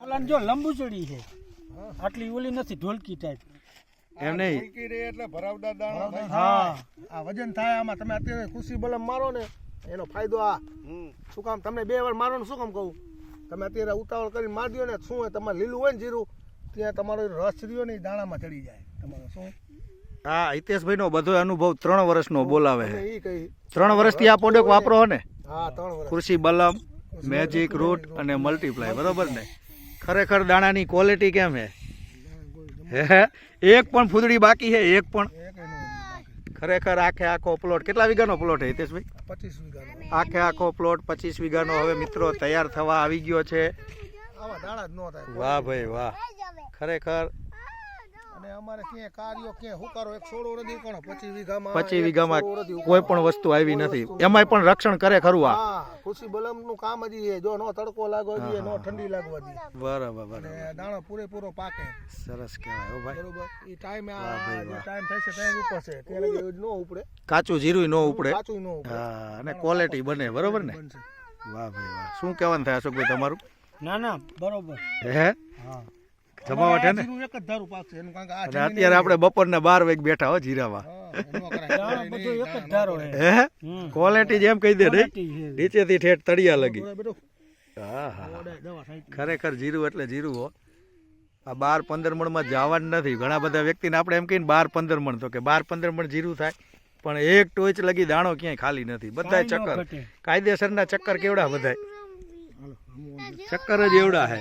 ઓલા જો લંબુચડી છે, આટલી ઓલી નથી ઢોલકી ટાઈપ. એમ નહીં ઢોલકી રે એટલે ભરાવદાર દાણા થાય. હા આ વજન થાય આમાં. તમે અત્યારે ખુશી બલમ મારો ને એનો ફાયદો આ. શું કામ તમને 2 વાર મારો ને શું કામ કહું, તમે અત્યારે ઉતાવળ કરીને મારી દો ને શું હોય તમારે લીલું હોય ને જીરું ત્યાં તમારો રસ રહ્યો ને દાણામાં ચડી જાય તમારો. શું હા હિતેશભાઈ નો બધો અનુભવ 3 વર્ષનો બોલાવે છે. એ કઈ 3 વર્ષથી આ પ્રોડક્ટ વાપરો હો ને? હા 3 વર્ષ. કૃષિ બલમ, મેજિક રૂટ અને મલ્ટીપ્લાય, બરોબર ને? ખરેખર દાણાની ક્વોલિટી કેમ છે? હે એક પણ ફૂદડી બાકી છે? એક પણ? ખરેખર આખે આખો પ્લોટ કેટલા વીઘાનો પ્લોટ છે હિતેશભાઈ? 25 વીઘાનો. આખે આખો પ્લોટ 25 વીઘાનો હવે મિત્રો તૈયાર થવા આવી ગયો છે. આવા દાણા જ ન થાય. વાહ ભાઈ વાહ, ખરેખર અને અમારે ક્યાં કાર્યો ક્યાં હુકારો એક છોડો નથી ઉકાણો 25 વીઘામાં. 25 વીઘામાં કોઈ પણ વસ્તુ આવી નથી. એમાંય પણ રક્ષણ કરે ખરું આ? હા ખુશી બલમ નું કામ જ છે. જો નો તડકો લાગવા દે નો ઠંડી લાગવા દે, બરાબર બરાબર, અને દાણો પૂરેપૂરો પાકે. સરસ કહેવાય હો ભાઈ. બરોબર. એ ટાઈમે વાહ ભાઈ વાહ. ટાઈમ થશે ત્યાં ઉપર છે ત્યાં લગી નો ઉપડે, કાચું જીરું ન ઉપડે. કાચું નો ઉપડે. હા અને ક્વોલિટી બને, બરોબર ને? બનશે. વાહ ભાઈ વાહ. શું કહેવાનું થાય અશોકભાઈ તમારું? ના ના બરોબર. હે હા જમાવટ હે ને? જીરું એક જ ધારું પાકશે એનું, કારણ કે આ અને અત્યારે આપણે બપોરના 12 વાગે બેઠા હો જીરામાં. એનો કરાય. દાણો બધો એક જ ધારો છે. હે ક્વોલિટી જેમ કહી દે નહીં, ક્વોલિટી છે. નીચેથી ઠેઠ તળિયા લગી. બેટો હા હા, દવા થાય. ખરેખર જીરું એટલે જીરું હો. આ 12-15 મણમાં જવાનું નથી. ઘણા બધા વ્યક્તિને આપણે એમ કહીને 12-15 મણ, તો કે 12-15 મણ જીરું થાય, પણ એક ટોચ લગી દાણો ક્યાંય ખાલી નથી. બધાય કાંઈ ન ચક્કર, ઘટે. કાયદેસરના ચક્કર કેવડા બધાય, ચક્કર જ એવડા હે.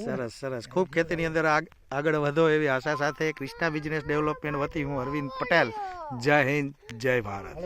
સરસ સરસ, ખૂબ ખેતીની અંદર આગળ વધો એવી આશા સાથે ક્રિષ્ના બિઝનેસ ડેવલપમેન્ટ વતી હું અરવિંદ પટેલ. જય હિન્દ, જય ભારત.